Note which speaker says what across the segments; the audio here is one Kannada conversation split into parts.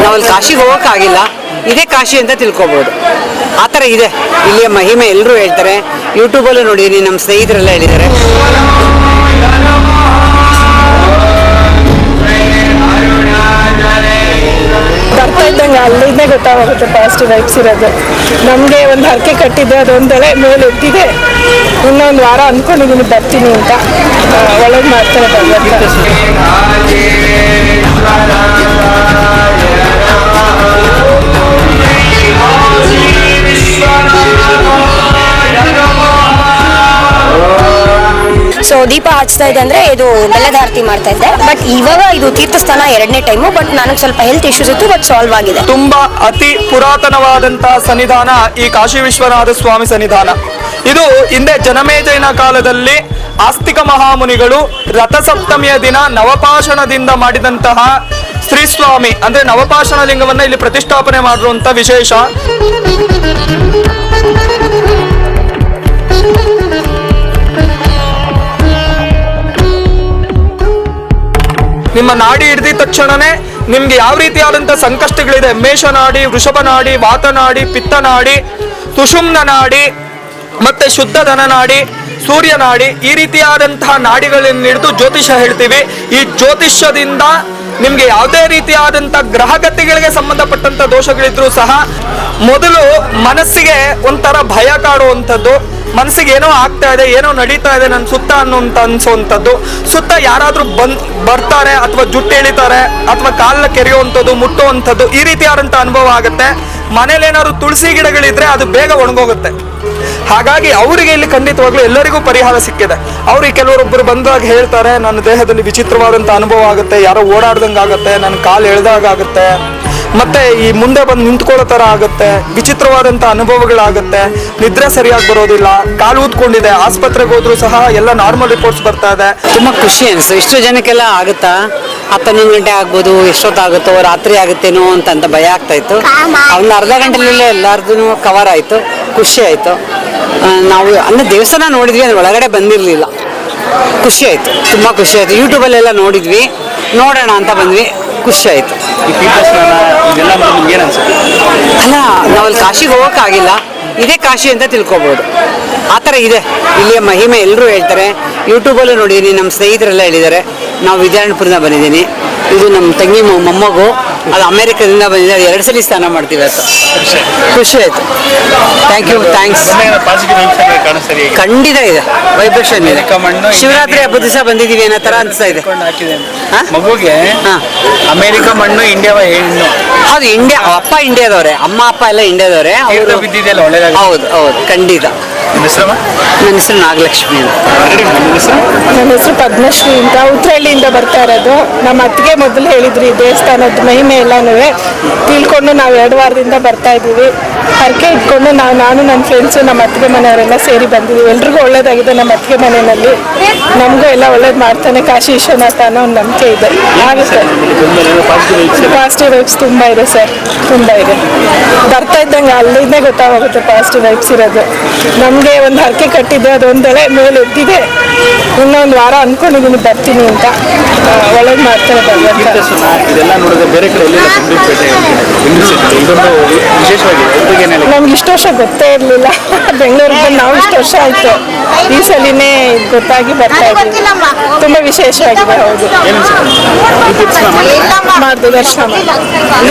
Speaker 1: ನಾವಲ್ಲಿ ಕಾಶಿಗೆ ಹೋಗೋಕ್ಕಾಗಿಲ್ಲ, ಇದೇ ಕಾಶಿ ಅಂತ ತಿಳ್ಕೊಬೋದು. ಆ ಥರ ಇದೆ ಇಲ್ಲಿಯ ಮಹಿಮೆ. ಎಲ್ಲರೂ ಹೇಳ್ತಾರೆ, ಯೂಟ್ಯೂಬಲ್ಲೂ ನೋಡಿದ್ದೀನಿ, ನಮ್ಮ ಸ್ನೇಹಿತರೆಲ್ಲ ಹೇಳಿದ್ದಾರೆ.
Speaker 2: ಬರ್ತಾ ಇದ್ದಂಗೆ ಅಲ್ಲಿಂದೇ ಗೊತ್ತಾಗುತ್ತೆ ಪಾಸಿಟಿವ್ ವೈಬ್ಸ್ ಇರೋದು. ನಮಗೆ ಒಂದು ಹರಕೆ ಕಟ್ಟಿದ್ದೆ, ಅದೊಂದೆಳೆ ಮೇಲೆ ಎತ್ತಿದೆ. ಇನ್ನೊಂದು ವಾರ ಅಂದ್ಕೊಂಡಿದ್ದೀನಿ ಬರ್ತೀನಿ ಅಂತ. ಒಳ್ಳೇದು ಮಾಡ್ತಾರೆ ಭಗವಂತ.
Speaker 3: ಸೊ ದೀಪ ಹಚ್ತಾ ಇದೆ ಅಂದರೆ ಇದು ಬೆಲ್ಲದ ಆರತಿ ಮಾಡ್ತಾ ಇದ್ದೆ. ಬಟ್ ಇವಾಗ ಇದು ತೀರ್ಥಸ್ಥಾನ 2ನೇ ಟೈಮು. ಬಟ್ ನನಗೆ ಸ್ವಲ್ಪ ಹೆಲ್ತ್ ಇಶ್ಯೂಸ್ ಇತ್ತು, ಬಟ್ ಸಾಲ್ವ್ ಆಗಿದೆ.
Speaker 4: ತುಂಬಾ ಅತಿ ಪುರಾತನವಾದಂತಹ ಸನ್ನಿಧಾನ ಈ ಕಾಶಿ ವಿಶ್ವನಾಥ ಸ್ವಾಮಿ ಸನ್ನಿಧಾನ. ಇದು ಹಿಂದೆ ಜನಮೇಜಯನ ಕಾಲದಲ್ಲಿ ಆಸ್ತಿಕ ಮಹಾಮುನಿಗಳು ರಥಸಪ್ತಮಿಯ ದಿನ ನವಪಾಷಣದಿಂದ ಮಾಡಿದಂತಹ ಶ್ರೀಸ್ವಾಮಿ ಅಂದ್ರೆ ನವಪಾಷಣ ಲಿಂಗವನ್ನ ಇಲ್ಲಿ ಪ್ರತಿಷ್ಠಾಪನೆ ಮಾಡಿರುವಂತ ವಿಶೇಷ. ನಿಮ್ಮ ನಾಡಿ ಹಿಡಿದ ತಕ್ಷಣನೇ ನಿಮ್ಗೆ ಯಾವ ರೀತಿಯಾದಂತಹ ಸಂಕಷ್ಟಗಳಿದೆ, ಮೇಷನಾಡಿ, ವೃಷಭನಾಡಿ, ವಾತನಾಡಿ, ಪಿತ್ತನಾಡಿ, ಸುಷುಮ್ನ ನಾಡಿ ಮತ್ತೆ ಶುದ್ಧ ಧನನಾಡಿ, ಸೂರ್ಯನಾಡಿ, ಈ ರೀತಿಯಾದಂತಹ ನಾಡಿಗಳನ್ನು ಹಿಡಿದು ಜ್ಯೋತಿಷ್ಯ ಹೇಳ್ತೀವಿ. ಈ ಜ್ಯೋತಿಷ್ಯದಿಂದ ನಿಮ್ಗೆ ಯಾವುದೇ ರೀತಿಯಾದಂತಹ ಗ್ರಹಗತಿಗಳಿಗೆ ಸಂಬಂಧಪಟ್ಟಂತ ದೋಷಗಳಿದ್ರೂ ಸಹ ಮೊದಲು ಮನಸ್ಸಿಗೆ ಒಂಥರ ಭಯ ಕಾಡುವಂಥದ್ದು, ಮನಸ್ಸಿಗೆ ಏನೋ ಆಗ್ತಾ ಇದೆ, ಏನೋ ನಡೀತಾ ಇದೆ ನನ್ನ ಸುತ್ತ ಅನ್ಸುವಂಥದ್ದು, ಸುತ್ತ ಯಾರಾದ್ರೂ ಬರ್ತಾರೆ ಅಥವಾ ಜುಟ್ಟು ಎಳಿತಾರೆ ಅಥವಾ ಕಾಲನ್ನ ಕೆರೆಯುವಂಥದ್ದು, ಮುಟ್ಟುವಂಥದ್ದು, ಈ ರೀತಿಯಾದಂಥ ಅನುಭವ ಆಗುತ್ತೆ. ಮನೇಲಿ ಏನಾದ್ರು ತುಳಸಿ ಗಿಡಗಳಿದ್ರೆ ಅದು ಬೇಗ ಒಣಗೋಗುತ್ತೆ. ಹಾಗಾಗಿ ಅವರಿಗೆ ಇಲ್ಲಿ ಖಂಡಿತವಾಗ್ಲೂ ಎಲ್ಲರಿಗೂ ಪರಿಹಾರ ಸಿಕ್ಕಿದೆ. ಅವ್ರಿಗೆ ಕೆಲವರೊಬ್ಬರು ಬಂದಾಗ ಹೇಳ್ತಾರೆ, ನನ್ನ ದೇಹದಲ್ಲಿ ವಿಚಿತ್ರವಾದಂಥ ಅನುಭವ ಆಗುತ್ತೆ, ಯಾರೋ ಓಡಾಡ್ದಂಗೆ ಆಗುತ್ತೆ, ನನ್ನ ಕಾಲು ಎಳ್ದಾಗ ಆಗುತ್ತೆ, ಮತ್ತೆ ಈ ಮುಂದೆ ಬಂದು ನಿಂತ್ಕೊಳ್ಳೋ ತರ ಆಗುತ್ತೆ, ವಿಚಿತ್ರವಾದಂತ ಅನುಭವಗಳಾಗುತ್ತೆ, ನಿದ್ರೆ ಸರಿಯಾಗಿ ಬರೋದಿಲ್ಲ, ಕಾಲು ಊದ್ಕೊಂಡಿದೆ, ಆಸ್ಪತ್ರೆಗೆ ಹೋದ್ರು ಸಹ ಎಲ್ಲ ನಾರ್ಮಲ್ ರಿಪೋರ್ಟ್ಸ್ ಬರ್ತಾ ಇದೆ.
Speaker 1: ತುಂಬ ಖುಷಿ ಅನಿಸ್ತು. ಇಷ್ಟು ಜನಕ್ಕೆಲ್ಲ ಆಗುತ್ತಾ, 11 ಗಂಟೆ ಆಗ್ಬೋದು, ಎಷ್ಟೊತ್ತಾಗುತ್ತೋ, ರಾತ್ರಿ ಆಗುತ್ತೇನೋ ಅಂತ ಭಯ ಆಗ್ತಾ ಇತ್ತು. ಒಂದು ಅರ್ಧ ಗಂಟೆಯಲ್ಲೇ ಎಲ್ಲರದೂ ಕವರ್ ಆಯಿತು. ಖುಷಿ ಆಯಿತು. ನಾವು ಅಂದರೆ ದೇವಸ್ಥಾನ ನೋಡಿದ್ವಿ, ಅದ್ರ ಒಳಗಡೆ ಬಂದಿರಲಿಲ್ಲ. ಖುಷಿ ಆಯಿತು, ತುಂಬ ಖುಷಿ ಆಯಿತು. ಯೂಟ್ಯೂಬಲ್ಲೆಲ್ಲ ನೋಡಿದ್ವಿ, ನೋಡೋಣ ಅಂತ ಬಂದ್ವಿ. ಖುಷಿ ಆಯಿತು. ಅಲ್ಲ, ನಾವಲ್ಲಿ ಕಾಶಿಗೆ ಹೋಗೋಕ್ಕಾಗಿಲ್ಲ, ಇದೇ ಕಾಶಿ ಅಂತ ತಿಳ್ಕೊಬೋದು. ಆ ಥರ ಇದೆ ಇಲ್ಲಿಯ ಮಹಿಮೆ. ಎಲ್ಲರೂ ಹೇಳ್ತಾರೆ, ಯೂಟ್ಯೂಬಲ್ಲೂ ನೋಡಿದ್ದೀನಿ, ನಮ್ಮ ಸ್ನೇಹಿತರೆಲ್ಲ ಹೇಳಿದ್ದಾರೆ. ನಾವು ವಿದ್ಯಾರಣ್ಯಪುರದಿಂದ ಬಂದಿದ್ದೀನಿ. ಇದು ನಮ್ಮ ತಂಗಿ ಮೊಮ್ಮಗು, ಅದು ಅಮೇರಿಕಾದಿಂದ ಬಂದಿದೆ. ಅದು 2 ಸಲ ಸ್ನಾನ ಮಾಡ್ತೀವಿ ಅಂತ. ಖುಷಿ ಆಯಿತು. Thank you, thanks. ಖಂಡಿತ ಇದೆ, ವೈಬ್ರೇಷನ್ ಇದೆ. ಶಿವರಾತ್ರಿ ಹಬ್ಬದ ದಿವಸ ಬಂದಿದ್ದೀವಿ ಅನ್ನೋ ಥರ ಅನಿಸ್ತಾ ಇದೆ.
Speaker 5: ಮಗುಗೆ ಅಮೆರಿಕ ಮಣ್ಣು, ಇಂಡಿಯಾ ಹೆಣ್ಣು.
Speaker 1: ಹೌದು, ಇಂಡಿಯಾ. ಅಪ್ಪ ಇಂಡಿಯಾದವ್ರೆ, ಅಮ್ಮ ಅಪ್ಪ ಎಲ್ಲ ಇಂಡಿಯಾದವ್ರೆ.
Speaker 5: ಬಿದ್ದಿದೆಯಲ್ಲ ಒಳ್ಳೆದಾಗಿ.
Speaker 1: ಹೌದು ಹೌದು, ಖಂಡಿತ. ನನ್ನ ಹೆಸರು ನಾಗಲಕ್ಷ್ಮಿ ಅಂತ.
Speaker 2: ನನ್ನ ಹೆಸರು ಪದ್ಮಶ್ರೀ ಅಂತ. ಉತ್ರಹಳ್ಳಿಯಿಂದ ಬರ್ತಾ ಇರೋದು. ನಮ್ಮ ಅತ್ತಿಗೆ ಮೊದಲು ಹೇಳಿದ್ರಿ ದೇವಸ್ಥಾನದ ಮಹಿಮೆ ಎಲ್ಲನೂ ತಿಳ್ಕೊಂಡು ನಾವು 2 ವಾರದಿಂದ ಬರ್ತಾ ಇದ್ದೀವಿ. ಹರಕೆ ಇಟ್ಕೊಂಡು ನಾನು ನನ್ನ ಫ್ರೆಂಡ್ಸು, ನಮ್ಮ ಅತ್ತಿಗೆ ಮನೆಯವರೆಲ್ಲ ಸೇರಿ ಬಂದಿದ್ದೀವಿ. ಎಲ್ರಿಗೂ ಒಳ್ಳೇದಾಗಿದೆ. ನಮ್ಮ ಅತ್ತಿಗೆ ಮನೆಯಲ್ಲಿ ನಮಗೂ ಎಲ್ಲ ಒಳ್ಳೇದು ಮಾಡ್ತಾನೆ ಕಾಶಿ ವಿಶ್ವನಾಥ ಅನ್ನೋ ಒಂದು ನಂಬಿಕೆ ಇದೆ. ಆಗುತ್ತೆ. ಪಾಸಿಟಿವ್ ವೈಬ್ಸ್ ತುಂಬ ಇದೆ ಸರ್, ತುಂಬ ಇದೆ. ಬರ್ತಾ ಇದ್ದಂಗೆ ಅಲ್ಲಿಂದೇ ಗೊತ್ತಾಗುತ್ತೆ ಪಾಸಿಟಿವ್ ವೈಬ್ಸ್ ಇರೋದು. ನಮಗೆ ಒಂದು ಹರಕೆ ಕಟ್ಟಿದ್ದೆ, ಅದೊಂದೆಳೆ ಮೇಲೆ ಎತ್ತಿದೆ. ಇನ್ನೊಂದು ವಾರ ಅಂದ್ಕೊಂಡಿದ್ದೀನಿ ಬರ್ತೀನಿ ಅಂತ. ಒಳ್ಳೇದು ಮಾಡ್ತಾರೆ ಭಗವಂತ.
Speaker 5: ಬೇರೆ ಕಡೆ
Speaker 2: ನಮ್ಗೆ ಇಷ್ಟು ವರ್ಷ ಗೊತ್ತೇ ಇರಲಿಲ್ಲ. ಬೆಂಗಳೂರಿಗೆ ಬಂದು ನಾವು ಇಷ್ಟು ವರ್ಷ ಆಯಿತು. ಈ ಸಲಿನೇ ಗೊತ್ತಾಗಿ ಬರ್ತಾ ಇದ್ದೀವಿ. ತುಂಬ ವಿಶೇಷವಾಗಿದೆ. ಹೌದು, ಮಾಡ್ದು ದರ್ಶನ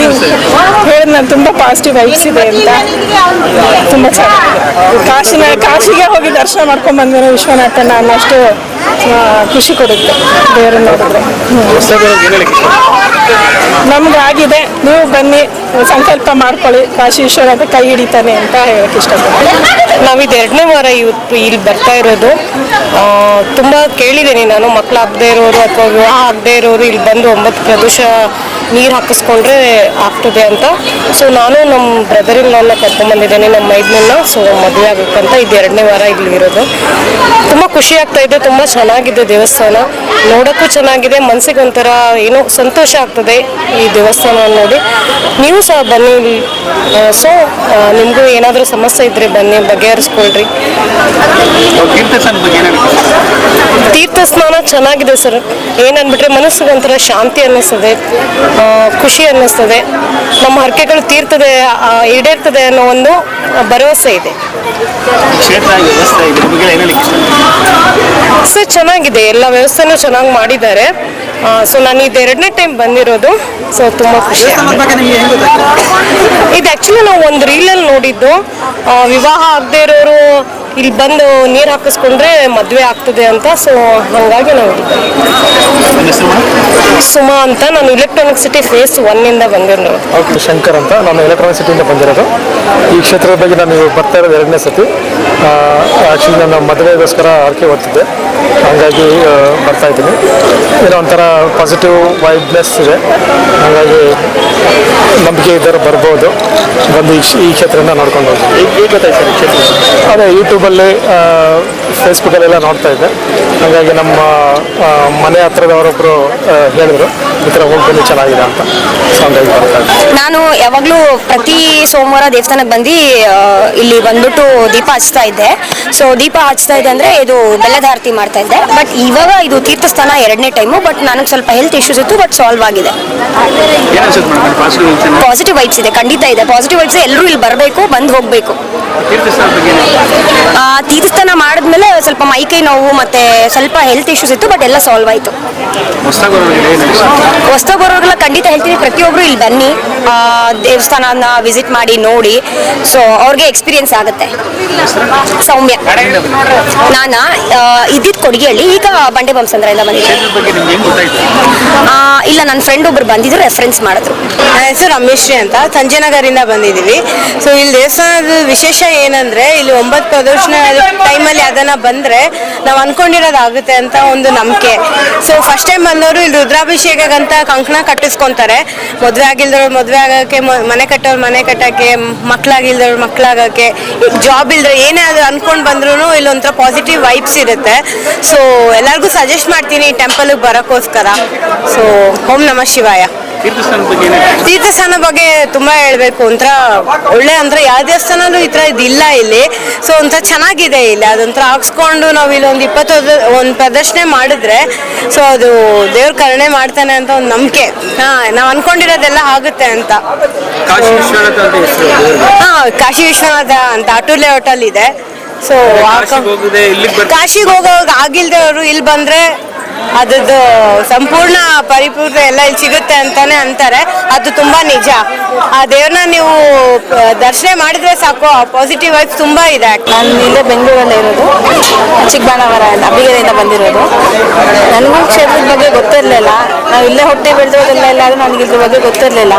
Speaker 2: ಹೇಳಿದ್ ನಾನು ತುಂಬ ಪಾಸಿಟಿವ್ ವೈಬ್ಸ್ ಇದೆ ಅಂತ. ತುಂಬ ಚೆನ್ನಾಗಿದೆ. ಕಾಶಿಗೆ ಹೋಗಿ ದರ್ಶನ ಮಾಡ್ಕೊಂಡು ಬಂದ್ರೆ ವಿಶ್ವನಾಥನ ಅನ್ನೋಷ್ಟು ಖುಷಿ ಕೊಡುತ್ತೆ ದೇವರು ನೋಡಿದ್ರೆ. ನಮ್ಗಾಗಿದೆ, ನೀವು ಬನ್ನಿ, ಸಂಕಲ್ಪ ಮಾಡ್ಕೊಳ್ಳಿ, ಕಾಶಿ ವಿಶ್ವನಾಥ ಕೈ ಹಿಡಿತಾನೆ ಅಂತ ಹೇಳಕ್ಕೆ ಇಷ್ಟಪಡ್ತೀನಿ.
Speaker 6: ನಾವಿದು 2ನೇ ವಾರ ಇವತ್ತು ಇಲ್ಲಿ ಬರ್ತಾ ಇರೋದು. ತುಂಬ ಕೇಳಿದ್ದೀನಿ ನಾನು, ಮಕ್ಕಳಾಗದೇ ಇರೋರು ಅಥವಾ ವಿವಾಹ ಆಗದೇ ಇರೋರು ಇಲ್ಲಿ ಬಂದು 9 ಪ್ರದೇಶ ನೀರು ಹಾಕಿಸ್ಕೊಂಡ್ರೆ ಆಗ್ತದೆ ಅಂತ. ಸೊ ನಾನು ನಮ್ಮ ಬ್ರದರಿನ್ನ ಕರ್ಕೊಂಡ್ಬಂದಿದ್ದೇನೆ, ನಮ್ಮ ಮೈದ್ನನ್ನ. ಸೊ ಮದುವೆ ಆಗಬೇಕಂತ ಇದು 2ನೇ ವಾರ ಇಲ್ಲಿ ಇರೋದು. ತುಂಬ ಖುಷಿ ಆಗ್ತಾ ಇದೆ. ತುಂಬ ಚೆನ್ನಾಗಿದೆ ದೇವಸ್ಥಾನ, ನೋಡೋಕ್ಕೂ ಚೆನ್ನಾಗಿದೆ. ಮನಸ್ಸಿಗೆ ಒಂಥರ ಏನೋ ಸಂತೋಷ ಆಗ್ತದೆ ಈ ದೇವಸ್ಥಾನ ನೋಡಿ. ನೀವು ಸಹ ಬನ್ನಿ. ಸೊ ನಿಮಗೂ ಏನಾದರೂ ಸಮಸ್ಯೆ ಇದ್ದರೆ ಬನ್ನಿ, ಬಗೆಹರಿಸ್ಕೊಳ್ರಿ. ತೀರ್ಥ ಸ್ನಾನ ಚೆನ್ನಾಗಿದೆ ಸರ್. ಏನಂದ್ಬಿಟ್ರೆ ಮನಸ್ಸಿಗೆ ಒಂಥರ ಶಾಂತಿ ಅನ್ನಿಸ್ತದೆ, ಖುಷಿ ಅನ್ನಿಸ್ತದೆ. ನಮ್ಮ ಹರಕೆಗಳು ತೀರ್ತದೆ, ಈಡೇರ್ತದೆ ಅನ್ನೋ ಒಂದು ಭರವಸೆ ಇದೆ.
Speaker 5: ಕ್ಷೇತ್ರ ವ್ಯವಸ್ಥೆ ಇದ್ರ ಬಗ್ಗೆ ಏನು ಹೇಳಲಿಕ್ಕೆ ಇಷ್ಟ?
Speaker 6: ಸೊ ಚೆನ್ನಾಗಿದೆ, ಎಲ್ಲ ವ್ಯವಸ್ಥೆನೂ ಚೆನ್ನಾಗಿ ಮಾಡಿದ್ದಾರೆ. ಸೊ ನಾನು ಇದು 2ನೇ ಟೈಮ್ ಬಂದಿರೋದು. ಸೊ ತುಂಬ ಖುಷಿ ಇದು ಆ್ಯಕ್ಚುಲಿ ನಾವು ಒಂದು ರೀಲಲ್ಲಿ ನೋಡಿದ್ದು, ವಿವಾಹ ಆಗದೆ ಇರೋರು ಇಲ್ಲಿ ಬಂದು ನೀರು ಹಾಕಿಸ್ಕೊಂಡ್ರೆ ಮದುವೆ ಆಗ್ತದೆ ಅಂತ. ಸೊ ಹಾಗಾಗಿ ನಾವು ಸುಮಾ ಅಂತ, ನಾನು ಎಲೆಕ್ಟ್ರಾನಿಕ್ ಸಿಟಿ ಫೇಸ್ 1 ಬಂದಿರೋದು.
Speaker 7: ಓಕೆ, ಶಂಕರ್ ಅಂತ, ನಾನು ಎಲೆಕ್ಟ್ರಾನಿಕ್ ಸಿಟಿಯಿಂದ ಬಂದಿರೋದು. ಈ ಕ್ಷೇತ್ರದ ಬಗ್ಗೆ ನಾನು ಬರ್ತಾ ಇರೋದು 2ನೇ ಸತಿ. ಆ್ಯಕ್ಚುಲಿ ನನ್ನ ಮದುವೆಗೋಸ್ಕರ ಹರಕೆ ಹೊತ್ತಿದ್ದೆ, ಹಾಗಾಗಿ ಬರ್ತಾ ಇದ್ದೀನಿ. ಏನೋ ಒಂಥರ ಪಾಸಿಟಿವ್ ವೈಬ್ನೆಸ್ ಇದೆ, ಹಾಗಾಗಿ ನಂಬಿಕೆ ಇದ್ದರೆ ಬರ್ಬೋದು, ಬಂದು ಈ ಕ್ಷೇತ್ರದಿಂದ ನೋಡ್ಕೊಂಡು ಹೋಗ್ತೀನಿ.
Speaker 5: ಈಗ ಗೊತ್ತಾಯ್ತು ಸರ್ ಕ್ಷೇತ್ರ?
Speaker 7: ಅದೇ ಯೂಟ್ಯೂಬಲ್ಲಿ ಫೇಸ್ಬುಕ್ಕಲ್ಲೆಲ್ಲ ನೋಡ್ತಾ ಇದ್ದೆ, ಹಾಗಾಗಿ ನಮ್ಮ ಮನೆ ಹತ್ರದವರೊಬ್ಬರು ಹೇಳಿದ್ರು ಈ ಥರ ಹೋಗ್ಬನ್ನಿ ಚೆನ್ನಾಗಿದೆ ಅಂತ. ಸೊ ಹಂಗಾಗಿ ಬರ್ತಾ ಇದ್ದೆ.
Speaker 3: ನಾನು ಯಾವಾಗಲೂ ಪ್ರತಿ ಸೋಮವಾರ ದೇವಸ್ಥಾನಕ್ಕೆ ಬಂದು ಇಲ್ಲಿ ಬಂದ್ಬಿಟ್ಟು ದೀಪ ಹಚ್ತಾ ಇದ್ದೆ. ಸೊ ದೀಪ ಹಚ್ತಾ ಇದ್ದೆ ಅಂದರೆ ಇದು ಬೆಲ್ಲದ ಆರತಿ ಮಾಡ್ತಾ ಇದ್ದೆ. ಬಟ್ ಇವಾಗ ಇದು ತೀರ್ಥಸ್ಥಾನ 2ನೇ ಟೈಮು. ಬಟ್ ನನಗೆ ಸ್ವಲ್ಪ ಹೆಲ್ತ್ ಇಶ್ಯೂಸ್ ಇತ್ತು, ಬಟ್ ಸಾಲ್ವ್ ಆಗಿದೆ.
Speaker 5: ಏನು ಅನ್ಸುತ್ತೆ ಮೇಡಮ್?
Speaker 3: ಪಾಸಿಟಿವ್ ವೈಬ್ಸ್ ಇದೆ, ಖಂಡಿತ ಇದೆ. ಪಾಸಿಟಿವ್ ವೈಬ್ಸ್, ಎಲ್ಲರೂ ಇಲ್ಲಿ ಬರಬೇಕು, ಬಂದು ಹೋಗಬೇಕು.
Speaker 5: ತೀರ್ಥಸ್ಥಾನ ಬಗ್ಗೆ
Speaker 3: ತೀರ್ಥಸ್ಥಾನ ಮಾಡಿದ್ಮೇಲೆ ಸ್ವಲ್ಪ ಮೈಕೈ ನೋವು ಮತ್ತೆ ಸ್ವಲ್ಪ ಹೆಲ್ತ್ ಇಶ್ಯೂಸ್ ಇತ್ತು, ಬಟ್ ಎಲ್ಲ ಸಾಲ್ವ್ ಆಯಿತು. ಹೊಸಬರೋರ್ಗೆಲ್ಲ ಖಂಡಿತ ಹೇಳ್ತೀನಿ, ಪ್ರತಿಯೊಬ್ಬರು ಇಲ್ಲಿ ಬನ್ನಿ, ದೇವಸ್ಥಾನನ ವಿಸಿಟ್ ಮಾಡಿ ನೋಡಿ. ಸೊ ಅವ್ರಿಗೆ ಎಕ್ಸ್ಪೀರಿಯನ್ಸ್ ಆಗುತ್ತೆ. ಸೌಮ್ಯ. ನಾನು ಇದ್ದಿದ್ದು ಕೊಡಗಿಹಳ್ಳಿ, ಈಗ ಬಂಡೆ ಬೊಮ್ಮಸಂದ್ರದಿಂದ ಬಂದಿದ್ದೆ.
Speaker 5: ಬಗ್ಗೆ ನಿಮ್ಗೆ ಹೆಂಗ್ ಗೊತ್ತಾಯ್ತು?
Speaker 3: ಇಲ್ಲ, ನನ್ನ ಫ್ರೆಂಡ್ ಒಬ್ರು ಬಂದಿದ್ರು, ರೆಫರೆನ್ಸ್ ಮಾಡಿದ್ರು.
Speaker 8: ನನ್ನ ಹೆಸರು ರಮೇಶ್ರೀ ಅಂತ, ಸಂಜಯನಗರಿಂದ ಬಂದಿದ್ದೀವಿ. ಸೊ ಇಲ್ಲಿ ದೇವಸ್ಥಾನದ ವಿಶೇಷ ಏನಂದ್ರೆ, ಇಲ್ಲಿ 9 ಪ್ರದಕ್ಷಿಣೆ ಟೈಮಲ್ಲಿ ಅದನ್ನ ಬಂದ್ರೆ ನಾವು ಅನ್ಕೊಂಡಿರೋದಾಗುತ್ತೆ ಅಂತ ಒಂದು ನಂಬಿಕೆ. ಸೊ ಫಸ್ಟ್ ಟೈಮ್ ಬಂದವರು ಇಲ್ಲಿ ರುದ್ರಾಭಿಷೇಕಕ್ಕಂತ ಕಂಕಣ ಕಟ್ಟಿಸ್ಕೊಂತಾರೆ. ಮದುವೆ ಆಗಿಲ್ದವ್ರು ಮದುವೆ ಆಗೋಕ್ಕೆ, ಮನೆ ಕಟ್ಟೋರು ಮನೆ ಕಟ್ಟೋಕ್ಕೆ, ಮಕ್ಕಳಾಗಿಲ್ದವ್ರು ಮಕ್ಕಳಾಗೋಕ್ಕೆ, ಜಾಬ್ ಇಲ್ದ್ರೆ ಏನೇ ಅದು ಅನ್ಕೊಂಡು ಬಂದ್ರೂ ಇಲ್ಲಿ ಒಂಥರ ಪಾಸಿಟಿವ್ ವೈಬ್ಸ್ ಇರುತ್ತೆ. ಸೊ ಎಲ್ಲರಿಗೂ ಸಜೆಸ್ಟ್ ಮಾಡ್ತೀನಿ ಈ ಟೆಂಪಲ್ಗೆ ಬರೋಕ್ಕೋಸ್ಕರ. ಸೊ ಓಂ ನಮಃ ಶಿವಾಯ.
Speaker 5: ತೀರ್ಥಸ್ಥಾನದ ಬಗ್ಗೆ ಏನು?
Speaker 8: ತೀರ್ಥಸ್ಥಾನ ಬಗ್ಗೆ ತುಂಬಾ ಹೇಳ್ಬೇಕು, ಒಂಥರ ಒಳ್ಳೆ ಅಂದ್ರೆ ಯಾವ ದೇವಸ್ಥಾನಲ್ಲೂ ಈ ತರ ಇದಿಲ್ಲ ಇಲ್ಲಿ. ಸೊ ಒಂಥರ ಚೆನ್ನಾಗಿದೆ ಇಲ್ಲಿ, ಅದೊಂಥರ ಹಾಕ್ಸ್ಕೊಂಡು ನಾವು ಇಲ್ಲಿ ಒಂದು 20 ಪ್ರದರ್ಶನೆ ಮಾಡಿದ್ರೆ ಸೊ ಅದು ದೇವ್ರ ಕರುಣೆ ಮಾಡ್ತಾನೆ ಅಂತ ಒಂದು ನಂಬಿಕೆ. ನಾವು ಅನ್ಕೊಂಡಿರೋದೆಲ್ಲ ಆಗುತ್ತೆ ಅಂತ.
Speaker 5: ಕಾಶಿ ವಿಶ್ವನಾಥ ಅಂತ ಹೆಸರು.
Speaker 8: ಕಾಶಿ ವಿಶ್ವನಾಥ ಅಂತ ಅಟೂರ್ಲೆ ಹೋಟೆಲ್ ಇದೆ. ಸೊ ಕಾಶಿಗೆ ಹೋಗೋವಾಗ ಆಗಿಲ್ದವರು ಇಲ್ಲಿ ಬಂದ್ರೆ ಅದದ್ದು ಸಂಪೂರ್ಣ ಪರಿಪೂರ್ಣ ಎಲ್ಲ ಇಲ್ಲಿ ಸಿಗುತ್ತೆ ಅಂತಾನೆ ಅಂತಾರೆ. ಅದು ತುಂಬಾ ನಿಜ. ಆ ದೇವ್ರನ್ನ ನೀವು ದರ್ಶನ ಮಾಡಿದ್ರೆ ಸಾಕು, ಪಾಸಿಟಿವ್ ವೈಬ್ಸ್ ತುಂಬಾ ಇದೆ.
Speaker 2: ನಾನು ಇಲ್ಲೇ ಬೆಂಗಳೂರಲ್ಲೇ ಇರೋದು, ಚಿಕ್ಕಬಳ್ಳಾಪುರ ಅಬ್ಬಿಗೆರೆಯಿಂದ ಬಂದಿರೋದು. ನನಗೂ ಕ್ಷೇತ್ರದ ಬಗ್ಗೆ ಗೊತ್ತಿರಲಿಲ್ಲ. ನಾವು ಇಲ್ಲೇ ಹುಟ್ಟಿ ಬೆಳೆದಿರೋದೆಲ್ಲ ಇಲ್ಲ, ಆದರೂ ನನಗೆ ಇದ್ರ ಬಗ್ಗೆ ಗೊತ್ತಿರಲಿಲ್ಲ.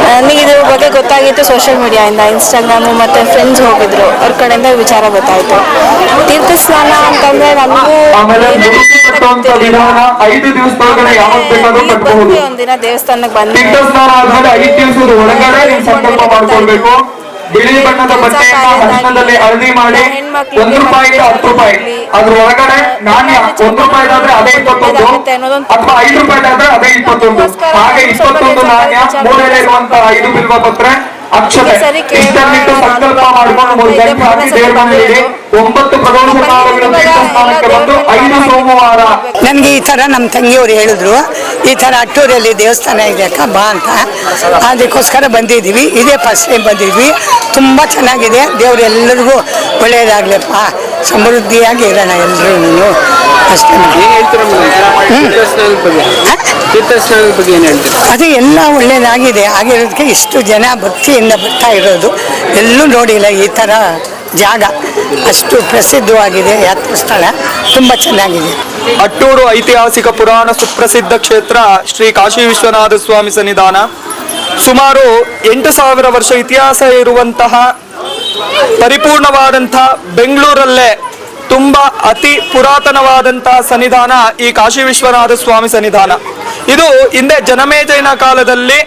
Speaker 2: ನನಗೆ ಇದ್ರ ಬಗ್ಗೆ ಗೊತ್ತಾಗಿತ್ತು ಸೋಷಿಯಲ್ ಮೀಡಿಯಾಯಿಂದ, ಇನ್ಸ್ಟಾಗ್ರಾಮು ಮತ್ತು ಫ್ರೆಂಡ್ಸ್ ಹೋಗಿದ್ರು, ಅವ್ರ ಕಡೆಯಿಂದ ವಿಚಾರ ಗೊತ್ತಾಯಿತು. ತೀರ್ಥಸ್ನಾನ ಅಂತಂದರೆ ನನಗೂ
Speaker 9: ವಿಧಾನ 5 ದಿವಸದೊಳಗಡೆ ಯಾವಾಗ ಬೇಕಾದ್ರೂ ಕಟ್ಟಬಹುದು.
Speaker 2: ಒಂದಿನ ದೇವಸ್ಥಾನಕ್ಕೆ ಬಂದು
Speaker 9: ತೀರ್ಥಸ್ನಾನ ಆದ್ಮೇಲೆ 5 ದಿವಸದ ಒಳಗಡೆ ನೀವು ಸಂಕಲ್ಪ ಮಾಡ್ಕೊಳ್ಬೇಕು. ಬಿಳಿ ಬಣ್ಣದ ಬಟ್ಟೆಯನ್ನ ಅರಿಶಿಣದಲ್ಲಿ ಹಳದಿ ಮಾಡಿ ₹1 ಇಂದ ₹10, ಅದ್ರ ಒಳಗಡೆ ನಾಣ್ಯ ₹1 ಆದ್ರೆ ಅದೇ 21 ಅಥವಾ ₹5 ಆದ್ರೆ ಅದೇ 21. ಹಾಗೆ 21 ನಾಣ್ಯ, ಮೂಲೆಯಲ್ಲಿ ಇರುವಂತಹ 5 ಬಿಲ್ವ ಪತ್ರ, ಅಕ್ಷತೆ ಇಷ್ಟನ್ನಿಟ್ಟು ಸಂಕಲ್ಪ ಮಾಡ್ಕೊಂಡು 3 ಗಂಟೆ ಹಾಕಿ ದೇವರ ಮನೆಯಲ್ಲಿ 9 ಪ್ರದೋಷಕಾಲಗಳ ತೀರ್ಥಸ್ನಾನಕ್ಕೆ ಬಂದು 5 ಸೋಮವಾರ.
Speaker 1: ನನಗೆ ಈ ಥರ ನಮ್ಮ ತಂಗಿಯವರು ಹೇಳಿದ್ರು, ಈ ಥರ ಅಟ್ಟೂರಲ್ಲಿ ದೇವಸ್ಥಾನ ಇದೆ ಅಕ್ಕ ಬಾ ಅಂತ. ಅದಕ್ಕೋಸ್ಕರ ಬಂದಿದ್ದೀವಿ. ಇದೇ ಫಸ್ಟ್ ಟೈಮ್ ಬಂದಿದ್ವಿ. ತುಂಬ ಚೆನ್ನಾಗಿದೆ. ದೇವ್ರು ಎಲ್ಲರಿಗೂ ಒಳ್ಳೆಯದಾಗಲಪ್ಪ, ಸಮೃದ್ಧಿಯಾಗಿ ಇರೋಣ ಎಲ್ಲರೂ ಅಷ್ಟೇ.
Speaker 5: ಏನು ಹೇಳ್ತೀರಾ ತೀರ್ಥಸ್ನಾನದ ಬಗ್ಗೆ? ತೀರ್ಥಸ್ನಾನದ ಬಗ್ಗೆ ಏನು ಹೇಳ್ತೀರಾ?
Speaker 1: ಅದು ಎಲ್ಲ ಒಳ್ಳೆಯದಾಗಿದೆ. ಆಗಿರೋದಕ್ಕೆ ಇಷ್ಟು ಜನ ಭಕ್ತಿಯಿಂದ ಬರ್ತಾ ಇರೋದು ಎಲ್ಲೂ ನೋಡಿಲ್ಲ ಈ ಥರ ಜಾಗ. ಅಷ್ಟು ಪ್ರಸಿದ್ಧವಾಗಿದೆ ಯಾತ್ರಾ ಸ್ಥಳ, ತುಂಬ ಚೆನ್ನಾಗಿದೆ.
Speaker 4: ಅಟ್ಟೂರು ಐತಿಹಾಸಿಕ ಪುರಾಣ ಸುಪ್ರಸಿದ್ಧ ಕ್ಷೇತ್ರ ಶ್ರೀ ಕಾಶಿ ವಿಶ್ವನಾಥ ಸ್ವಾಮಿ ಸನ್ನಿಧಾನ. ಸುಮಾರು 8,000 ವರ್ಷ ಇತಿಹಾಸ ಇರುವಂತಹ ಪರಿಪೂರ್ಣವಾದಂತಹ ಬೆಂಗಳೂರಲ್ಲೇ ತುಂಬಾ ಅತಿ ಪುರಾತನವಾದಂತಹ ಸನ್ನಿಧಾನ ಈ ಕಾಶಿ ವಿಶ್ವನಾಥ ಸ್ವಾಮಿ ಸನ್ನಿಧಾನ. ಇದು ಹಿಂದೆ ಜನಮೇಜಯನ ಕಾಲದಲ್ಲಿ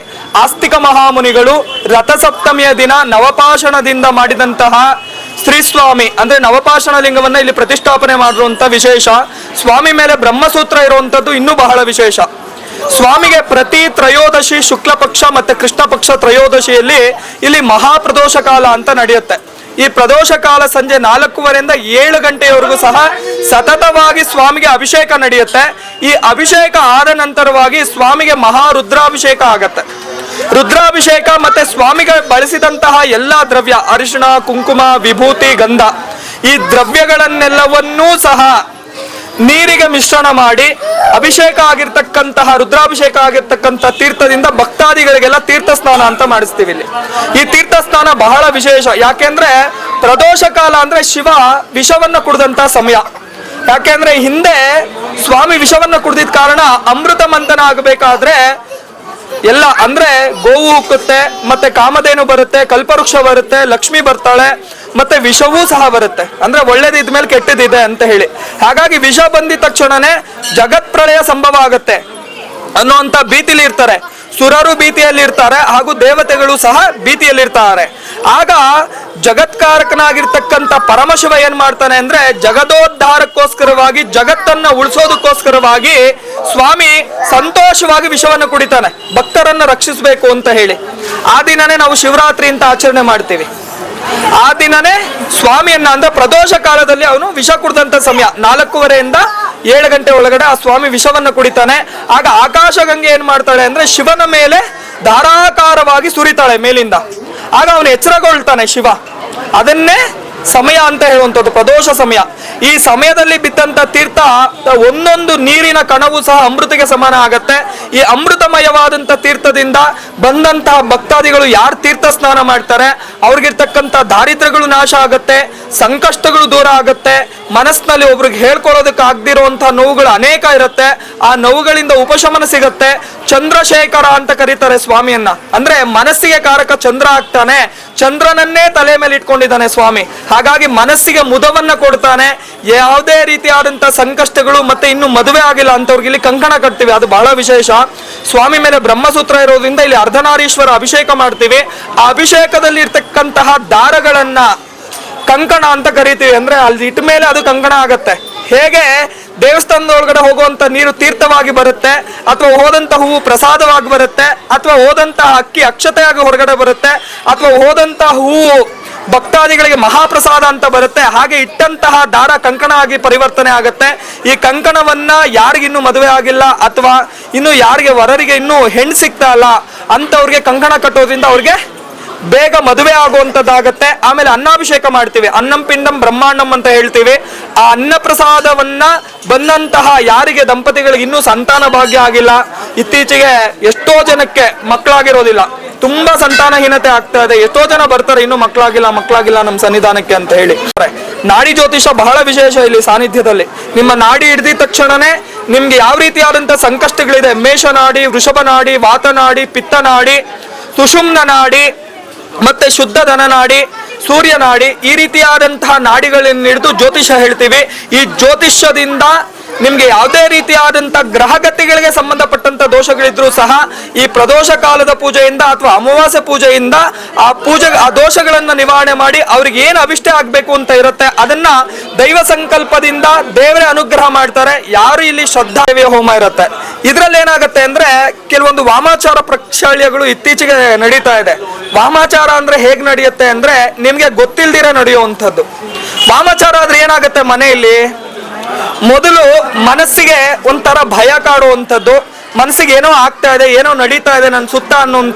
Speaker 4: ಆಸ್ತಿಕ ಮಹಾಮುನಿಗಳು ರಥಸಪ್ತಮಿಯ ದಿನ ನವಪಾಷಣದಿಂದ ಮಾಡಿದಂತಹ ಶ್ರೀಸ್ವಾಮಿ ಅಂದ್ರೆ ನವಪಾಷಣ ಲಿಂಗವನ್ನ ಇಲ್ಲಿ ಪ್ರತಿಷ್ಠಾಪನೆ ಮಾಡಿರುವಂತ ವಿಶೇಷ. ಸ್ವಾಮಿ ಮೇಲೆ ಬ್ರಹ್ಮಸೂತ್ರ ಇರುವಂತದ್ದು ಇನ್ನೂ ಬಹಳ ವಿಶೇಷ. ಸ್ವಾಮಿಗೆ ಪ್ರತಿ ತ್ರಯೋದಶಿ ಶುಕ್ಲ ಪಕ್ಷ ಮತ್ತೆ ಕೃಷ್ಣ ಪಕ್ಷ ತ್ರಯೋದಶಿಯಲ್ಲಿ ಇಲ್ಲಿ ಮಹಾಪ್ರದೋಷ ಕಾಲ ಅಂತ ನಡೆಯುತ್ತೆ. ಈ ಪ್ರದೋಷ ಕಾಲ ಸಂಜೆ 4:15 ರಿಂದ 7 ಗಂಟೆಯವರೆಗೂ ಸಹ ಸತತವಾಗಿ ಸ್ವಾಮಿಗೆ ಅಭಿಷೇಕ ನಡೆಯುತ್ತೆ. ಈ ಅಭಿಷೇಕ ಆದ ನಂತರವಾಗಿ ಸ್ವಾಮಿಗೆ ಮಹಾರುದ್ರಾಭಿಷೇಕ ಆಗತ್ತೆ. ರುದ್ರಾಭಿಷೇಕ ಮತ್ತೆ ಸ್ವಾಮಿಗೆ ಬಳಸಿದಂತಹ ಎಲ್ಲಾ ದ್ರವ್ಯ ಅರಿಶಿಣ, ಕುಂಕುಮ, ವಿಭೂತಿ, ಗಂಧ ಈ ದ್ರವ್ಯಗಳನ್ನೆಲ್ಲವನ್ನೂ ಸಹ ನೀರಿಗೆ ಮಿಶ್ರಣ ಮಾಡಿ ಅಭಿಷೇಕ ಆಗಿರ್ತಕ್ಕಂತಹ ರುದ್ರಾಭಿಷೇಕ ಆಗಿರ್ತಕ್ಕಂಥ ತೀರ್ಥದಿಂದ ಭಕ್ತಾದಿಗಳಿಗೆಲ್ಲ ತೀರ್ಥ ಸ್ನಾನ ಅಂತ ಮಾಡಿಸ್ತೀವಿ ಇಲ್ಲಿ. ಈ ತೀರ್ಥ ಸ್ನಾನ ಬಹಳ ವಿಶೇಷ. ಯಾಕೆಂದ್ರೆ ಪ್ರದೋಷ ಕಾಲ ಅಂದ್ರೆ ಶಿವ ವಿಷವನ್ನ ಕುಡಿದಂತ ಸಮಯ. ಯಾಕೆಂದ್ರೆ ಹಿಂದೆ ಸ್ವಾಮಿ ವಿಷವನ್ನ ಕುಡಿದಿದ್ದ ಕಾರಣ ಅಮೃತ ಮಂಥನ ಆಗಬೇಕಾದ್ರೆ ಎಲ್ಲ ಅಂದ್ರೆ ಗೋವು ಉಕ್ಕುತ್ತೆ, ಮತ್ತೆ ಕಾಮಧೇನು ಬರುತ್ತೆ, ಕಲ್ಪವೃಕ್ಷ ಬರುತ್ತೆ, ಲಕ್ಷ್ಮಿ ಬರ್ತಾಳೆ, ಮತ್ತೆ ವಿಷವೂ ಸಹ ಬರುತ್ತೆ. ಅಂದ್ರೆ ಒಳ್ಳೇದಿದ್ಮೇಲೆ ಕೆಟ್ಟದಿದೆ ಅಂತ ಹೇಳಿ. ಹಾಗಾಗಿ ವಿಷ ಬಂದಿದ ತಕ್ಷಣನೇ ಜಗತ್ ಪ್ರಳಯ ಸಂಭವ ಆಗುತ್ತೆ ಅನ್ನುವಂತ ಭೀತಿಲಿ ಇರ್ತಾರೆ. ಸುರರು ಭೀತಿಯಲ್ಲಿ ಇರ್ತಾರೆ, ಹಾಗೂ ದೇವತೆಗಳು ಸಹ ಭೀತಿಯಲ್ಲಿರ್ತಾರೆ. ಆಗ ಜಗತ್ಕಾರಕನಾಗಿರ್ತಕ್ಕಂಥ ಪರಮಶಿವ ಏನ್ ಮಾಡ್ತಾನೆ ಅಂದ್ರೆ ಜಗದೋದ್ಧಾರಕ್ಕೋಸ್ಕರವಾಗಿ, ಜಗತ್ತನ್ನ ಉಳಿಸೋದಕ್ಕೋಸ್ಕರವಾಗಿ ಸ್ವಾಮಿ ಸಂತೋಷವಾಗಿ ವಿಷವನ್ನು ಕುಡಿತಾನೆ, ಭಕ್ತರನ್ನ ರಕ್ಷಿಸಬೇಕು ಅಂತ ಹೇಳಿ. ಆ ದಿನನೇ ನಾವು ಶಿವರಾತ್ರಿ ಅಂತ ಆಚರಣೆ ಮಾಡ್ತೀವಿ. ಆ ದಿನನೇ ಸ್ವಾಮಿಯನ್ನ ಅಂದ್ರೆ ಪ್ರದೋಷ ಕಾಲದಲ್ಲಿ ಅವನು ವಿಷ ಕುಡಿದಂತ ಸಮಯ 4:15 ರಿಂದ 7 ಗಂಟೆ ಒಳಗಡೆ ಆ ಸ್ವಾಮಿ ವಿಷವನ್ನ ಕುಡಿತಾನೆ. ಆಗ ಆಕಾಶಗಂಗೆ ಏನ್ ಮಾಡ್ತಾಳೆ ಅಂದ್ರೆ ಶಿವನ ಮೇಲೆ ಧಾರಾಕಾರವಾಗಿ ಸುರಿತಾಳೆ ಮೇಲಿಂದ. ಆಗ ಅವನು ಎಚ್ಚರಗೊಳ್ತಾನೆ ಶಿವ. ಅದನ್ನೇ ಸಮಯ ಅಂತ ಹೇಳುವಂಥದ್ದು ಪ್ರದೋಷ ಸಮಯ. ಈ ಸಮಯದಲ್ಲಿ ಬಿದ್ದಂತ ತೀರ್ಥ ಒಂದೊಂದು ನೀರಿನ ಕಣವು ಸಹ ಅಮೃತಿಗೆ ಸಮಾನ ಆಗತ್ತೆ. ಈ ಅಮೃತಮಯವಾದಂತ ತೀರ್ಥದಿಂದ ಬಂದಂತಹ ಭಕ್ತಾದಿಗಳು ಯಾರು ತೀರ್ಥ ಸ್ನಾನ ಮಾಡ್ತಾರೆ ಅವ್ರಿಗಿರ್ತಕ್ಕಂಥ ದಾರಿದ್ರ್ಯಗಳು ನಾಶ ಆಗತ್ತೆ, ಸಂಕಷ್ಟಗಳು ದೂರ ಆಗತ್ತೆ, ಮನಸ್ಸಿನಲ್ಲಿ ಒಬ್ರಿಗೆ ಹೇಳ್ಕೊಳ್ಳೋದಕ್ಕೆ ಆಗದಿರುವಂತಹ ನೋವುಗಳು ಅನೇಕ ಇರುತ್ತೆ, ಆ ನೋವುಗಳಿಂದ ಉಪಶಮನ ಸಿಗತ್ತೆ. ಚಂದ್ರಶೇಖರ ಅಂತ ಕರೀತಾರೆ ಸ್ವಾಮಿಯನ್ನ. ಅಂದ್ರೆ ಮನಸ್ಸಿಗೆ ಕಾರಕ ಚಂದ್ರ ಆಗ್ತಾನೆ, ಚಂದ್ರನನ್ನೇ ತಲೆ ಮೇಲೆ ಇಟ್ಕೊಂಡಿದ್ದಾನೆ ಸ್ವಾಮಿ. ಹಾಗಾಗಿ ಮನಸ್ಸಿಗೆ ಮುದವನ್ನ ಕೊಡ್ತಾನೆ. ಯಾವುದೇ ರೀತಿಯಾದಂತಹ ಸಂಕಷ್ಟಗಳು, ಮತ್ತೆ ಇನ್ನು ಮದುವೆ ಆಗಿಲ್ಲ ಅಂತವ್ರಿಗೆ ಇಲ್ಲಿ ಕಂಕಣ ಕಟ್ತೀವಿ, ಅದು ಬಹಳ ವಿಶೇಷ. ಸ್ವಾಮಿ ಮೇಲೆ ಬ್ರಹ್ಮಸೂತ್ರ ಇರೋದ್ರಿಂದ ಇಲ್ಲಿ ಅರ್ಧನಾರೀಶ್ವರ ಅಭಿಷೇಕ ಮಾಡ್ತೀವಿ. ಆ ಅಭಿಷೇಕದಲ್ಲಿ ಇರ್ತಕ್ಕಂತಹ ದಾರಗಳನ್ನ ಕಂಕಣ ಅಂತ ಕರಿತೀವಿ. ಅಂದ್ರೆ ಅಲ್ಲಿ ಇಟ್ಟ ಮೇಲೆ ಅದು ಕಂಕಣ ಆಗತ್ತೆ. ಹೇಗೆ ದೇವಸ್ಥಾನದ ಒಳಗಡೆ ಹೋಗುವಂತ ನೀರು ತೀರ್ಥವಾಗಿ ಬರುತ್ತೆ, ಅಥವಾ ಹೋದಂತ ಹೂವು ಪ್ರಸಾದವಾಗಿ ಬರುತ್ತೆ, ಅಥವಾ ಹೋದಂತಹ ಅಕ್ಕಿ ಅಕ್ಷತೆಯಾಗಿ ಹೊರಗಡೆ ಬರುತ್ತೆ, ಅಥವಾ ಹೋದಂತಹ ಹೂವು ಭಕ್ತಾದಿಗಳಿಗೆ ಮಹಾಪ್ರಸಾದ ಅಂತ ಬರುತ್ತೆ, ಹಾಗೆ ಇಟ್ಟಂತಹ ದಾರ ಕಂಕಣ ಆಗಿ ಪರಿವರ್ತನೆ ಆಗತ್ತೆ. ಈ ಕಂಕಣವನ್ನ ಯಾರಿಗಿನ್ನೂ ಮದುವೆ ಆಗಿಲ್ಲ, ಅಥವಾ ಇನ್ನು ಯಾರಿಗೆ ವರರಿಗೆ ಇನ್ನೂ ಹೆಣ್ಣು ಸಿಗ್ತಾ ಇಲ್ಲ ಅಂತವ್ರಿಗೆ ಕಂಕಣ ಕಟ್ಟೋದ್ರಿಂದ ಅವ್ರಿಗೆ ಬೇಗ ಮದುವೆ ಆಗುವಂತದ್ದಾಗತ್ತೆ. ಆಮೇಲೆ ಅನ್ನಾಭಿಷೇಕ ಮಾಡ್ತೀವಿ, ಅನ್ನಂ ಪಿಂಡಂ ಬ್ರಹ್ಮಾಂಡಂ ಅಂತ ಹೇಳ್ತೀವಿ. ಆ ಅನ್ನ ಪ್ರಸಾದವನ್ನ ಬಂದಂತಹ ಯಾರಿಗೆ ದಂಪತಿಗಳಿಗೆ ಇನ್ನೂ ಸಂತಾನ ಭಾಗ್ಯ ಆಗಿಲ್ಲ, ಇತ್ತೀಚೆಗೆ ಎಷ್ಟೋ ಜನಕ್ಕೆ ಮಕ್ಕಳಾಗಿರೋದಿಲ್ಲ, ತುಂಬಾ ಸಂತಾನಹೀನತೆ ಆಗ್ತಾ ಇದೆ, ಎಷ್ಟೋ ಜನ ಬರ್ತಾರೆ ಇನ್ನೂ ಮಕ್ಕಳಾಗಿಲ್ಲ ನಮ್ಮ ಸನ್ನಿಧಾನಕ್ಕೆ ಅಂತ ಹೇಳಿ. ನಾಡಿ ಜ್ಯೋತಿಷ ಬಹಳ ವಿಶೇಷ ಇಲ್ಲಿ ಸಾನ್ನಿಧ್ಯದಲ್ಲಿ. ನಿಮ್ಮ ನಾಡಿ ಹಿಡಿದ ತಕ್ಷಣನೇ ನಿಮ್ಗೆ ಯಾವ ರೀತಿಯಾದಂತ ಸಂಕಷ್ಟಗಳಿದೆ, ಮೇಷನಾಡಿ, ವೃಷಭ ನಾಡಿ, ವಾತನಾಡಿ, ಪಿತ್ತನಾಡಿ, ಸುಷುಮ್ನ ನಾಡಿ, ಮತ್ತೆ ಶುದ್ಧ ಧನನಾಡಿ, ಸೂರ್ಯನಾಡಿ, ಈ ರೀತಿಯಾದಂತಹ ನಾಡಿಗಳನ್ನು ಹಿಡಿದು ಜ್ಯೋತಿಷ ಹೇಳ್ತೀವಿ. ಈ ಜ್ಯೋತಿಷ್ಯದಿಂದ ನಿಮ್ಗೆ ಯಾವುದೇ ರೀತಿಯಾದಂತಹ ಗ್ರಹಗತಿಗಳಿಗೆ ಸಂಬಂಧಪಟ್ಟಂತ ದೋಷಗಳಿದ್ರೂ ಸಹ ಈ ಪ್ರದೋಷ ಕಾಲದ ಪೂಜೆಯಿಂದ ಅಥವಾ ಅಮಾವಾಸ್ಯ ಪೂಜೆಯಿಂದ ಆ ದೋಷಗಳನ್ನ ನಿವಾರಣೆ ಮಾಡಿ ಅವ್ರಿಗೆ ಏನು ಅಭಿಷ್ಟ ಆಗ್ಬೇಕು ಅಂತ ಇರುತ್ತೆ ಅದನ್ನ ದೈವ ಸಂಕಲ್ಪದಿಂದ ದೇವರೇ ಅನುಗ್ರಹ ಮಾಡ್ತಾರೆ. ಯಾರು ಇಲ್ಲಿ ಶ್ರದ್ಧಾದೇವಿಯ ಹೋಮ ಇರುತ್ತೆ, ಇದ್ರಲ್ಲಿ ಏನಾಗುತ್ತೆ ಅಂದ್ರೆ ಕೆಲವೊಂದು ವಾಮಾಚಾರ ಪ್ರಕ್ಷಾಳ್ಯಗಳು ಇತ್ತೀಚೆಗೆ ನಡೀತಾ ಇದೆ. ವಾಮಾಚಾರ ಅಂದ್ರೆ ಹೇಗ್ ನಡೆಯುತ್ತೆ ಅಂದ್ರೆ ನಿಮ್ಗೆ ಗೊತ್ತಿಲ್ದಿರ ನಡೆಯುವಂಥದ್ದು. ವಾಮಾಚಾರ ಆದ್ರೆ ಏನಾಗುತ್ತೆ, ಮನೆಯಲ್ಲಿ ಮೊದಲು ಮನಸ್ಸಿಗೆ ಒಂಥರ ಭಯ ಕಾಡುವಂಥದ್ದು, ಮನಸ್ಸಿಗೆ ಏನೋ ಆಗ್ತಾ ಇದೆ, ಏನೋ ನಡೀತಾ ಇದೆ ನನ್ನ ಸುತ್ತ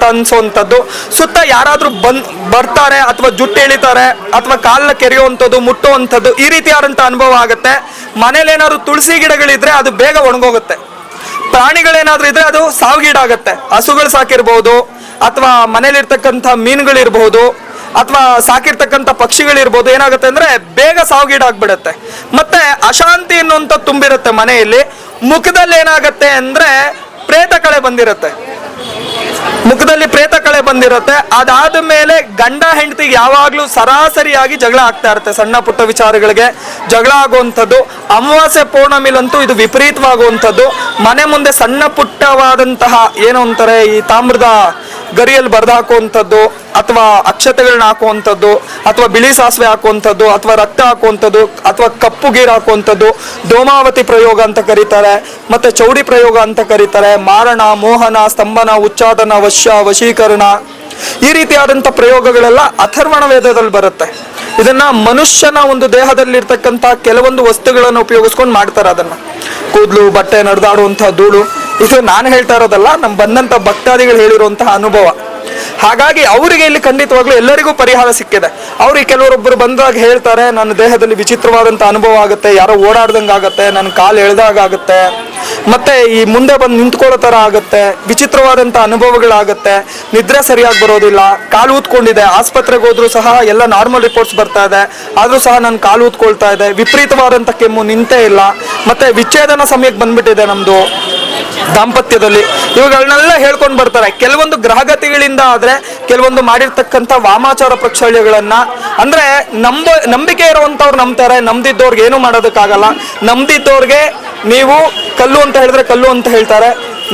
Speaker 4: ಅನ್ಸೋಂಥದ್ದು. ಸುತ್ತ ಯಾರಾದ್ರೂ ಬರ್ತಾರೆ, ಅಥವಾ ಜುಟ್ಟು ಎಳಿತಾರೆ, ಅಥವಾ ಕಾಲನ್ನ ಕೆರೆಯುವಂಥದ್ದು, ಮುಟ್ಟುವಂಥದ್ದು, ಈ ರೀತಿಯಾದಂಥ ಅನುಭವ ಆಗುತ್ತೆ. ಮನೇಲಿ ಏನಾದ್ರು ತುಳಸಿ ಗಿಡಗಳಿದ್ರೆ ಅದು ಬೇಗ ಒಣಗೋಗುತ್ತೆ. ಪ್ರಾಣಿಗಳೇನಾದ್ರೂ ಇದ್ರೆ ಅದು ಸಾವಿಗೀಡಾಗತ್ತೆ. ಹಸುಗಳು ಸಾಕಿರ್ಬೋದು, ಅಥವಾ ಮನೇಲಿರ್ತಕ್ಕಂಥ ಮೀನುಗಳಿರ್ಬೋದು, ಅಥವಾ ಸಾಕಿರ್ತಕ್ಕಂಥ ಪಕ್ಷಿಗಳಿರ್ಬೋದು, ಏನಾಗುತ್ತೆ ಅಂದ್ರೆ ಬೇಗ ಸಾವಿಗೀಡಾಗ್ಬಿಡತ್ತೆ. ಮತ್ತೆ ಅಶಾಂತಿ ಅನ್ನುವಂಥ ತುಂಬಿರುತ್ತೆ ಮನೆಯಲ್ಲಿ. ಮುಖದಲ್ಲಿ ಏನಾಗತ್ತೆ ಅಂದ್ರೆ ಪ್ರೇತ ಕಳೆ ಬಂದಿರುತ್ತೆ, ಮುಖದಲ್ಲಿ ಪ್ರೇತ ಕಳೆ ಬಂದಿರುತ್ತೆ. ಅದಾದ ಮೇಲೆ ಗಂಡ ಹೆಂಡತಿಗೆ ಯಾವಾಗ್ಲೂ ಸರಾಸರಿಯಾಗಿ ಜಗಳ ಆಗ್ತಾ ಇರುತ್ತೆ, ಸಣ್ಣ ಪುಟ್ಟ ವಿಚಾರಗಳಿಗೆ ಜಗಳ ಆಗುವಂಥದ್ದು. ಅಮಾವಾಸ್ಯೆ ಪೌರ್ಣಮಿಲಂತೂ ಇದು ವಿಪರೀತವಾಗುವಂಥದ್ದು. ಮನೆ ಮುಂದೆ ಸಣ್ಣ ಪುಟ್ಟವಾದಂತಹ ಏನು ಅಂತಾರೆ, ಈ ತಾಮ್ರದ ಗರಿಯಲ್ಲಿ ಬರೆದು ಹಾಕುವಂಥದ್ದು, ಅಥವಾ ಅಕ್ಷತೆಗಳನ್ನ ಹಾಕುವಂಥದ್ದು, ಅಥವಾ ಬಿಳಿ ಸಾಸಿವೆ ಹಾಕುವಂಥದ್ದು, ಅಥವಾ ರಕ್ತ ಹಾಕುವಂಥದ್ದು, ಅಥವಾ ಕಪ್ಪು ಗೀರು ಹಾಕುವಂಥದ್ದು, ಧೂಮಾವತಿ ಪ್ರಯೋಗ ಅಂತ ಕರೀತಾರೆ, ಮತ್ತೆ ಚೌಡಿ ಪ್ರಯೋಗ ಅಂತ ಕರೀತಾರೆ, ಮಾರಣ, ಮೋಹನ, ಸ್ತಂಭನ, ಉಚ್ಚಾಟನ, ವಶೀಕರಣ, ಈ ರೀತಿಯಾದಂಥ ಪ್ರಯೋಗಗಳೆಲ್ಲ ಅಥರ್ವಣ ವೇದದಲ್ಲಿ ಬರುತ್ತೆ. ಇದನ್ನ ಮನುಷ್ಯನ ಒಂದು ದೇಹದಲ್ಲಿರ್ತಕ್ಕಂಥ ಕೆಲವೊಂದು ವಸ್ತುಗಳನ್ನು ಉಪಯೋಗಿಸ್ಕೊಂಡು ಮಾಡ್ತಾರೆ. ಅದನ್ನ ಕೂದಲು, ಬಟ್ಟೆ, ನಡೆದಾಡುವಂತಹ ಧೂಳು, ಇದು ನಾನು ಹೇಳ್ತಾ ಇರೋದಲ್ಲ, ನಮ್ ಬಂದಂತ ಭಕ್ತಾದಿಗಳು ಹೇಳಿರುವಂತಹ ಅನುಭವ. ಹಾಗಾಗಿ ಅವರಿಗೆ ಇಲ್ಲಿ ಖಂಡಿತವಾಗ್ಲೂ ಎಲ್ಲರಿಗೂ ಪರಿಹಾರ ಸಿಕ್ಕಿದೆ. ಅವ್ರಿಗೆ ಕೆಲವರೊಬ್ಬರು ಬಂದಾಗ ಹೇಳ್ತಾರೆ, ನನ್ನ ದೇಹದಲ್ಲಿ ವಿಚಿತ್ರವಾದಂಥ ಅನುಭವ ಆಗುತ್ತೆ, ಯಾರೋ ಓಡಾಡ್ದಂಗೆ ಆಗುತ್ತೆ, ನನ್ನ ಕಾಲು ಎಳ್ದಾಗ ಆಗುತ್ತೆ, ಮತ್ತೆ ಈ ಮುಂದೆ ಬಂದು ನಿಂತ್ಕೊಳ್ಳೋ ಥರ ಆಗುತ್ತೆ, ವಿಚಿತ್ರವಾದಂಥ ಅನುಭವಗಳಾಗುತ್ತೆ, ನಿದ್ರೆ ಸರಿಯಾಗಿ ಬರೋದಿಲ್ಲ, ಕಾಲು ಊದ್ಕೊಂಡಿದೆ, ಆಸ್ಪತ್ರೆಗೆ ಹೋದ್ರೂ ಸಹ ಎಲ್ಲ ನಾರ್ಮಲ್ ರಿಪೋರ್ಟ್ಸ್ ಬರ್ತಾ ಇದೆ, ಆದರೂ ಸಹ ನನ್ನ ಕಾಲು ಊದ್ಕೊಳ್ತಾ ಇದೆ, ವಿಪರೀತವಾದಂಥ ಕೆಮ್ಮು ನಿಂತೇ ಇಲ್ಲ, ಮತ್ತೆ ವಿಚ್ಛೇದನ ಸಮಯಕ್ಕೆ ಬಂದ್ಬಿಟ್ಟಿದೆ ನಮ್ದು ದಾಂಪತ್ಯದಲ್ಲಿ, ಇವುಗಳನ್ನೆಲ್ಲ ಹೇಳ್ಕೊಂಡು ಬರ್ತಾರೆ. ಕೆಲವೊಂದು ಗ್ರಹಗತಿಗಳಿಂದ ಆದ್ರೆ ಕೆಲವೊಂದು ಮಾಡಿರ್ತಕ್ಕಂಥ ವಾಮಾಚಾರ ಪ್ರಕ್ಷಾಳ್ಯಗಳನ್ನ ಅಂದ್ರೆ ನಂಬಿಕೆ ಇರುವಂತವ್ರು ನಂಬ್ತಾರೆ, ನಂಬ್ದಿದ್ದವ್ರಿಗೆ ಏನು ಮಾಡೋದಕ್ಕಾಗಲ್ಲ. ನಂಬ್ದಿದ್ದವ್ರಿಗೆ ನೀವು ಕಲ್ಲು ಅಂತ ಹೇಳಿದ್ರೆ ಕಲ್ಲು ಅಂತ ಹೇಳ್ತಾರೆ,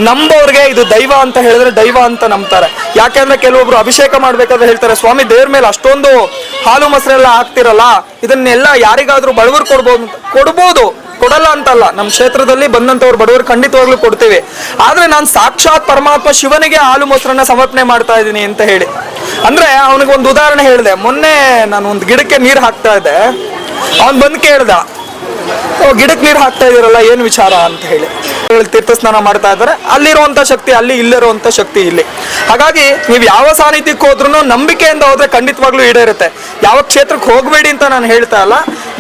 Speaker 4: ನಂಬೋರ್ಗೆ ಇದು ದೈವ ಅಂತ ಹೇಳಿದ್ರೆ ದೈವ ಅಂತ ನಂಬ್ತಾರೆ. ಯಾಕೆಂದ್ರೆ ಕೆಲವೊಬ್ರು ಅಭಿಷೇಕ ಮಾಡ್ಬೇಕಾದ್ರೆ ಹೇಳ್ತಾರೆ, ಸ್ವಾಮಿ ದೇವ್ರ ಮೇಲೆ ಅಷ್ಟೊಂದು ಹಾಲು ಮೊಸರೆಲ್ಲ ಹಾಕ್ತಿರಲ್ಲ, ಇದನ್ನೆಲ್ಲ ಯಾರಿಗಾದ್ರೂ ಬಡವರು ಕೊಡ್ಬೋದು, ಕೊಡಲ್ಲ ಅಂತಲ್ಲ. ನಮ್ಮ ಕ್ಷೇತ್ರದಲ್ಲಿ ಬಂದಂತವ್ರು ಬಡವರು ಖಂಡಿತವಾಗ್ಲೂ ಕೊಡ್ತೀವಿ. ಆದ್ರೆ ನಾನು ಸಾಕ್ಷಾತ್ ಪರಮಾತ್ಮ ಶಿವನಿಗೆ ಹಾಲು ಮೊಸರನ್ನ ಸಮರ್ಪಣೆ ಮಾಡ್ತಾ ಇದ್ದೀನಿ ಅಂತ ಹೇಳಿ. ಅಂದ್ರೆ ಅವನಿಗೆ ಒಂದು ಉದಾಹರಣೆ ಹೇಳಿದೆ. ಮೊನ್ನೆ ನಾನು ಒಂದು ಗಿಡಕ್ಕೆ ನೀರು ಹಾಕ್ತಾ ಇದ್ದೆ, ಅವನ್ ಬಂದು ಕೇಳ್ದ, ಗಿಡಕ್ಕೆ ನೀರು ಹಾಕ್ತಾ ಇದೀರಲ್ಲ ಏನು ವಿಚಾರ ಅಂತ ಹೇಳಿ. ತೀರ್ಥ ಸ್ನಾನ ಮಾಡ್ತಾ ಇದ್ದಾರೆ, ಅಲ್ಲಿರುವಂತ ಶಕ್ತಿ ಅಲ್ಲಿ, ಇಲ್ಲಿರುವಂತ ಶಕ್ತಿ ಇಲ್ಲಿ. ಹಾಗಾಗಿ ನೀವು ಯಾವ ಸಾನ್ನಿಧ್ಯಕ್ಕೆ ಹೋದ್ರೂ ನಂಬಿಕೆಯಿಂದ ಹೋದ್ರೆ ಖಂಡಿತವಾಗ್ಲೂ ಈಡೇರುತ್ತೆ. ಯಾವ ಕ್ಷೇತ್ರಕ್ಕೆ ಹೋಗಬೇಡಿ ಅಂತ ನಾನು ಹೇಳ್ತಾ ಇಲ್ಲ,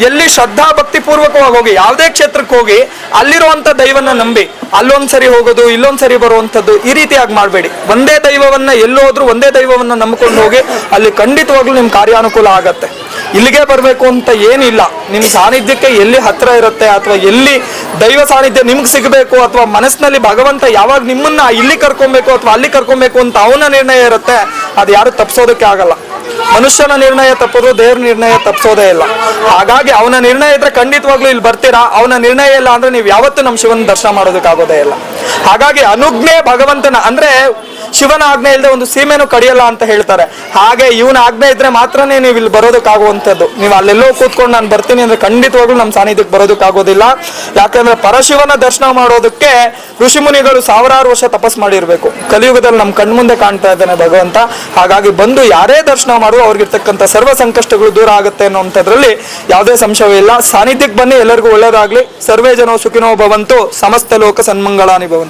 Speaker 4: ಎಲ್ಲಿ ಶ್ರದ್ಧಾ ಭಕ್ತಿ ಪೂರ್ವಕವಾಗಿ ಹೋಗಿ, ಯಾವುದೇ ಕ್ಷೇತ್ರಕ್ಕೆ ಹೋಗಿ ಅಲ್ಲಿರುವಂತ ದೈವನ ನಂಬಿ ಅಲ್ಲೊಂದ್ಸರಿ ಹೋಗೋದು ಇಲ್ಲೊಂದ್ಸರಿ ಬರುವಂತದ್ದು ಈ ರೀತಿಯಾಗಿ ಮಾಡಬೇಡಿ. ಒಂದೇ ದೈವವನ್ನ ಎಲ್ಲೋದ್ರೂ ಒಂದೇ ದೈವವನ್ನ ನಂಬಿಕೊಂಡು ಹೋಗಿ, ಅಲ್ಲಿ ಖಂಡಿತವಾಗ್ಲೂ ನಿಮ್ ಕಾರ್ಯಾನುಕೂಲ ಆಗತ್ತೆ. ಇಲ್ಲಿಗೆ ಬರಬೇಕು ಅಂತ ಏನಿಲ್ಲ, ನಿಮ್ ಸಾನ್ನಿಧ್ಯಕ್ಕೆ ಎಲ್ಲಿ ಹತ್ರ ಇರುತ್ತೆ ಅಥವಾ ಎಲ್ಲಿ ದೈವ ಸಾನ್ನಿಧ್ಯ ನಿಮ್ಗೆ ಸಿಗಬೇಕು ಅಥವಾ ಮನಸ್ಸಿನಲ್ಲಿ ಭಗವಂತ ಯಾವಾಗ ನಿಮ್ಮನ್ನ ಇಲ್ಲಿ ಕರ್ಕೊಬೇಕು ಅಥವಾ ಅಲ್ಲಿ ಕರ್ಕೊಬೇಕು ಅಂತ ಅವನ ನಿರ್ಣಯ ಇರುತ್ತೆ, ಅದು ಯಾರು ತಪ್ಪಿಸೋದಕ್ಕೆ ಆಗಲ್ಲ. ಮನುಷ್ಯನ ನಿರ್ಣಯ ತಪ್ಪೋದು, ದೇವ್ರ ನಿರ್ಣಯ ತಪ್ಪಿಸೋದೇ ಇಲ್ಲ. ಹಾಗಾಗಿ ಅವನ ನಿರ್ಣಯ ಇದ್ರೆ ಖಂಡಿತವಾಗ್ಲೂ ಇಲ್ಲಿ ಬರ್ತೀರಾ, ಅವನ ನಿರ್ಣಯ ಇಲ್ಲ ಅಂದ್ರೆ ನೀವು ಯಾವತ್ತೂ ನಮ್ಮ ಶಿವನ ದರ್ಶನ ಮಾಡೋದಕ್ಕಾಗೋದೇ ಇಲ್ಲ. ಹಾಗಾಗಿ ಅನುಜ್ಞೆ ಭಗವಂತನ ಅಂದ್ರೆ ಶಿವನ ಆಜ್ಞೆ ಇಲ್ಲದೆ ಒಂದು ಸೀಮೆನೂ ಕಡಿಯಲ್ಲ ಅಂತ ಹೇಳ್ತಾರೆ. ಹಾಗೆ ಇವನ ಆಜ್ಞೆ ಇದ್ರೆ ಮಾತ್ರನೇ ನೀವು ಇಲ್ಲಿ ಬರೋದಕ್ಕಾಗುವಂಥದ್ದು. ನೀವು ಅಲ್ಲೆಲ್ಲೋ ಕೂತ್ಕೊಂಡು ನಾನು ಬರ್ತೀನಿ ಅಂದ್ರೆ ಖಂಡಿತವಾಗ್ಲೂ ನಮ್ಮ ಸಾನ್ನಿಧ್ಯಕ್ಕೆ ಬರೋದಕ್ಕಾಗೋದಿಲ್ಲ. ಯಾಕಂದ್ರೆ ಪರಶಿವನ ದರ್ಶನ ಮಾಡೋದಕ್ಕೆ ಋಷಿಮುನಿಗಳು ಸಾವಿರಾರು ವರ್ಷ ತಪಸ್ ಮಾಡಿರ್ಬೇಕು. ಕಲಿಯುಗದಲ್ಲಿ ನಮ್ಮ ಕಣ್ಮುಂದೆ ಕಾಣ್ತಾ ಇದ್ದಾನೆ ಭಗವಂತ. ಹಾಗಾಗಿ ಬಂದು ಯಾರೇ ದರ್ಶನ ಮಾಡುವ ಅವ್ರಿಗಿರ್ತಕ್ಕಂಥ ಸರ್ವ ಸಂಕಷ್ಟಗಳು ದೂರ ಆಗುತ್ತೆ ಅನ್ನೋಂಥದ್ರಲ್ಲಿ ಯಾವುದೇ ಸಂಶಯವಿಲ್ಲ. ಸಾನ್ನಿಧ್ಯಕ್ಕೆ ಬನ್ನಿ, ಎಲ್ಲರಿಗೂ ಒಳ್ಳೇದಾಗ್ಲಿ. ಸರ್ವೇ ಜನೋ ಸುಖಿನೋ ಭವಂತು, ಸಮಸ್ತ ಲೋಕ ಸನ್ಮಂಗಳಾನಿ ಭವಂತು.